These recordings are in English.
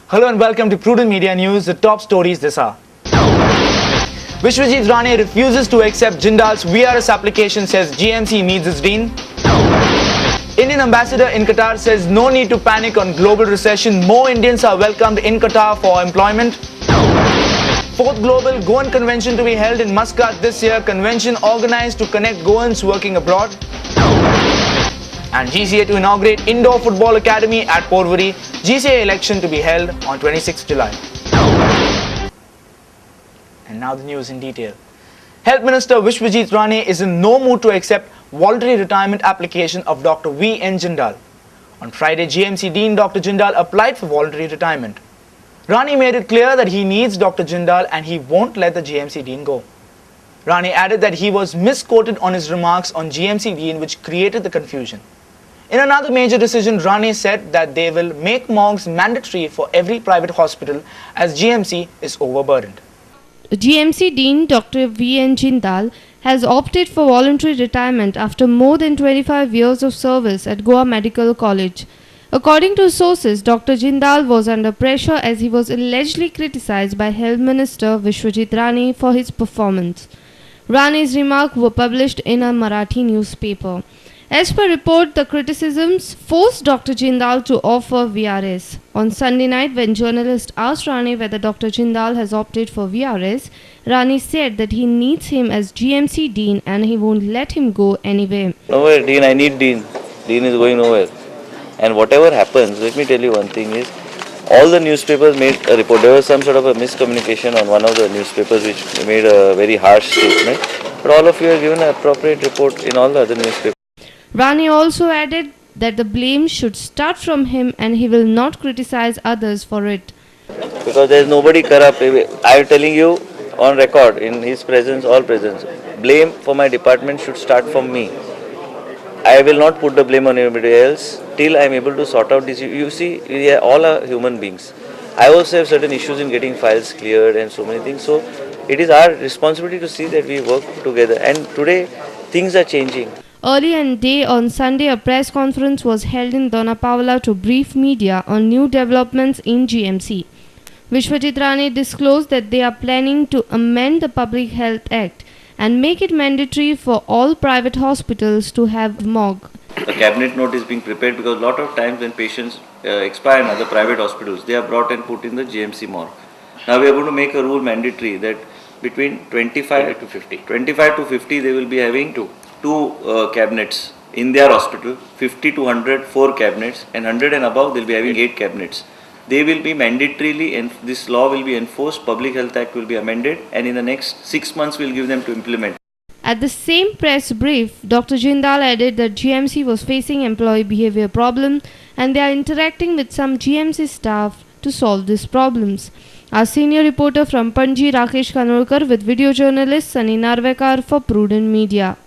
Hello and welcome to Prudent Media News, the top stories this hour. Vishwajit Rane refuses to accept Jindal's VRS application, says GMC needs its dean. Indian ambassador in Qatar says no need to panic on global recession. More Indians are welcomed in Qatar for employment. Fourth Global Goan Convention to be held in Muscat this year. Convention organized to connect Goans working abroad. And GCA to inaugurate Indoor Football Academy at Porvorim. GCA election to be held on 26th July. And now the news in detail. Health Minister Vishwajit Rane is in no mood to accept voluntary retirement application of Dr. V.N. Jindal. On Friday, GMC Dean Dr. Jindal applied for voluntary retirement. Rane made it clear that he needs Dr. Jindal and he won't let the GMC Dean go. Rane added that he was misquoted on his remarks on GMC Dean, which created the confusion. In another major decision, Rane said that they will make morgues mandatory for every private hospital as GMC is overburdened. GMC Dean Dr. V.N. Jindal has opted for voluntary retirement after more than 25 years of service at Goa Medical College. According to sources, Dr. Jindal was under pressure as he was allegedly criticized by Health Minister Vishwajit Rane for his performance. Rane's remarks were published in a Marathi newspaper. As per report, the criticisms forced Dr. Jindal to offer VRS. On Sunday night, when journalists asked Rane whether Dr. Jindal has opted for VRS, Rane said that he needs him as GMC Dean and he won't let him go anywhere. Nowhere, Dean, I need Dean. Dean is going nowhere. And whatever happens, let me tell you one thing is, all the newspapers made a report. There was some sort of a miscommunication on one of the newspapers which made a very harsh statement. But all of you have given an appropriate report in all the other newspapers. Rane also added that the blame should start from him and he will not criticize others for it. Because there is nobody corrupt. I am telling you on record, in his presence, all presence, blame for my department should start from me. I will not put the blame on anybody else till I am able to sort out this. You see, we are all are human beings. I also have certain issues in getting files cleared and so many things. So it is our responsibility to see that we work together. And today, things are changing. Early in the day on Sunday, a press conference was held in Donapavla to brief media on new developments in GMC. Vishwajit Rane disclosed that they are planning to amend the Public Health Act and make it mandatory for all private hospitals to have morgue. A cabinet note is being prepared because a lot of times when patients expire in other private hospitals, they are brought and put in the GMC morgue. Now we are going to make a rule mandatory that between 25 to 50 they will be having two cabinets in their hospital, 50 to 100, 4 cabinets, and 100 and above they will be having 8 cabinets. They will be mandatorily, and this law will be enforced, Public Health Act will be amended, and in the next 6 months we will give them to implement. At the same press brief, Dr. Jindal added that GMC was facing employee behavior problem and they are interacting with some GMC staff to solve these problems. Our senior reporter from Panji, Rakesh Kanolkar, with video journalist Sunny Narvekar for Prudent Media.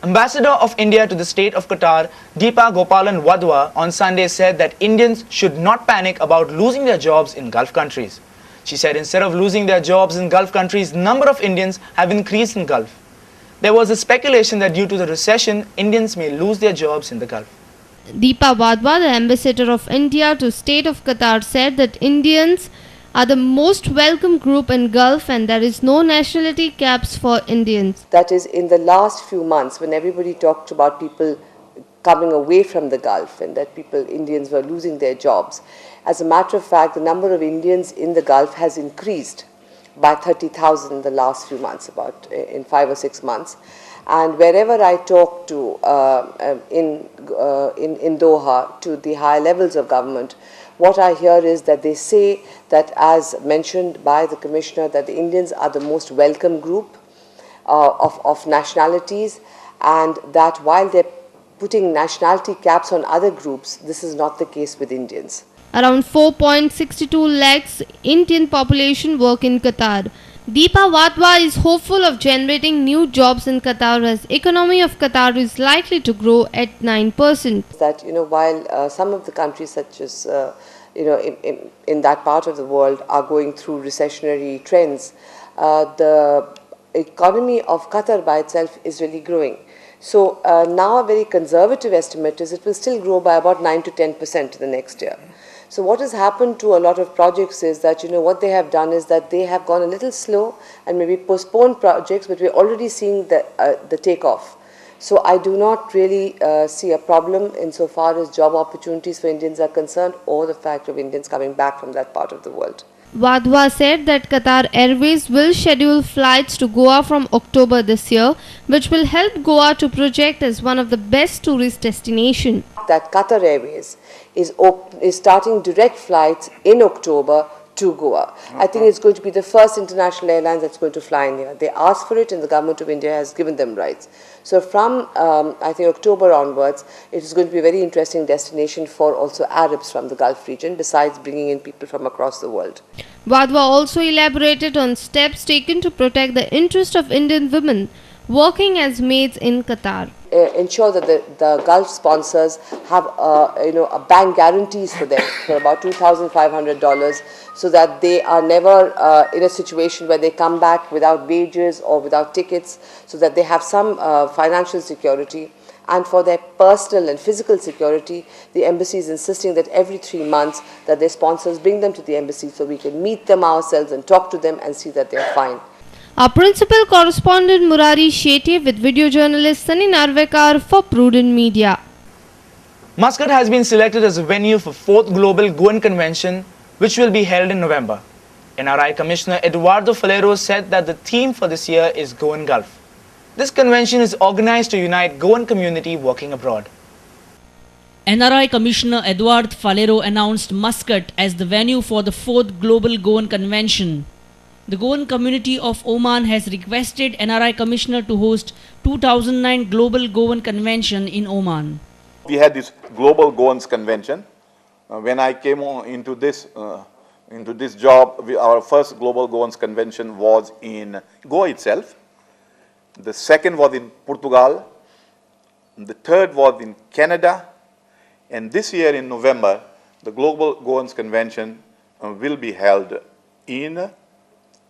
Ambassador of India to the state of Qatar, Deepa Gopalan Wadhwa, on Sunday said that Indians should not panic about losing their jobs in Gulf countries. She said instead of losing their jobs in Gulf countries, number of Indians have increased in Gulf. There was a speculation that due to the recession, Indians may lose their jobs in the Gulf. Deepa Wadhwa, the ambassador of India to state of Qatar, said that Indians are the most welcome group in Gulf and there is no nationality caps for Indians. That is, in the last few months when everybody talked about people coming away from the Gulf and that Indians were losing their jobs. As a matter of fact, the number of Indians in the Gulf has increased by 30,000 in the last few months, about in 5 or 6 months. And wherever I talk to in Doha to the higher levels of government, what I hear is that they say that, as mentioned by the Commissioner, that the Indians are the most welcome group of nationalities, and that while they're putting nationality caps on other groups, this is not the case with Indians. Around 4.62 lakhs Indian population work in Qatar. Deepa Wadhwa is hopeful of generating new jobs in Qatar as economy of Qatar is likely to grow at 9%. That, while some of the countries such as, in that part of the world are going through recessionary trends, the economy of Qatar by itself is really growing. So now a very conservative estimate is it will still grow by about 9 to 10% in the next year. So what has happened to a lot of projects is that, what they have done is that they have gone a little slow and maybe postponed projects, but we're already seeing the takeoff. So I do not really see a problem insofar as job opportunities for Indians are concerned, or the fact of Indians coming back from that part of the world. Wadhwa said that Qatar Airways will schedule flights to Goa from October this year, which will help Goa to project as one of the best tourist destinations. That Qatar Airways is starting direct flights in October to Goa. I think it's going to be the first international airline that's going to fly in here. They asked for it and the government of India has given them rights. So from, I think, October onwards, it is going to be a very interesting destination for also Arabs from the Gulf region, besides bringing in people from across the world. Wadhwa also elaborated on steps taken to protect the interest of Indian women working as maids in Qatar. Ensure that the Gulf sponsors have a bank guarantees for them for about $2,500, so that they are never in a situation where they come back without wages or without tickets, so that they have some financial security. And for their personal and physical security, the embassy is insisting that every 3 months that their sponsors bring them to the embassy so we can meet them ourselves and talk to them and see that they are fine. Our principal correspondent Murari Shetye with video journalist Sunny Narvekar for Prudent Media. Muscat has been selected as a venue for 4th Global Goan Convention, which will be held in November. NRI Commissioner Eduardo Falero said that the theme for this year is Goan Gulf. This convention is organized to unite Goan community working abroad. NRI Commissioner Eduardo Falero announced Muscat as the venue for the 4th Global Goan Convention. The Goan community of Oman has requested NRI Commissioner to host 2009 Global Goan Convention in Oman. We had this Global Goans Convention. When I came into this job, our first Global Goans Convention was in Goa itself. The second was in Portugal. The third was in Canada. And this year in November, the Global Goans Convention will be held in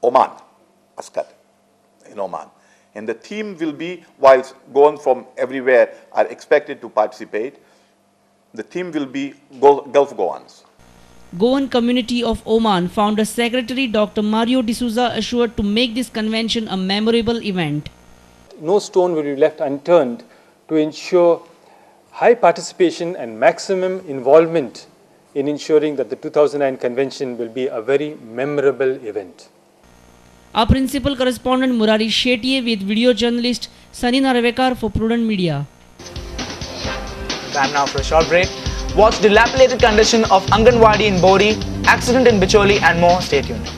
Oman, Muscat, in Oman. And the theme will be, whilst Goans from everywhere are expected to participate, the theme will be Gulf Goans. Goan community of Oman Founder Secretary Dr. Mario D'Souza assured to make this convention a memorable event. No stone will be left unturned to ensure high participation and maximum involvement in ensuring that the 2009 convention will be a very memorable event. Our principal correspondent Murari Shetye with video journalist Sunny Narvekar for Prudent Media. Time now for a short break. Watch dilapidated condition of Anganwadi in Bori, accident in Bicholi and more. Stay tuned.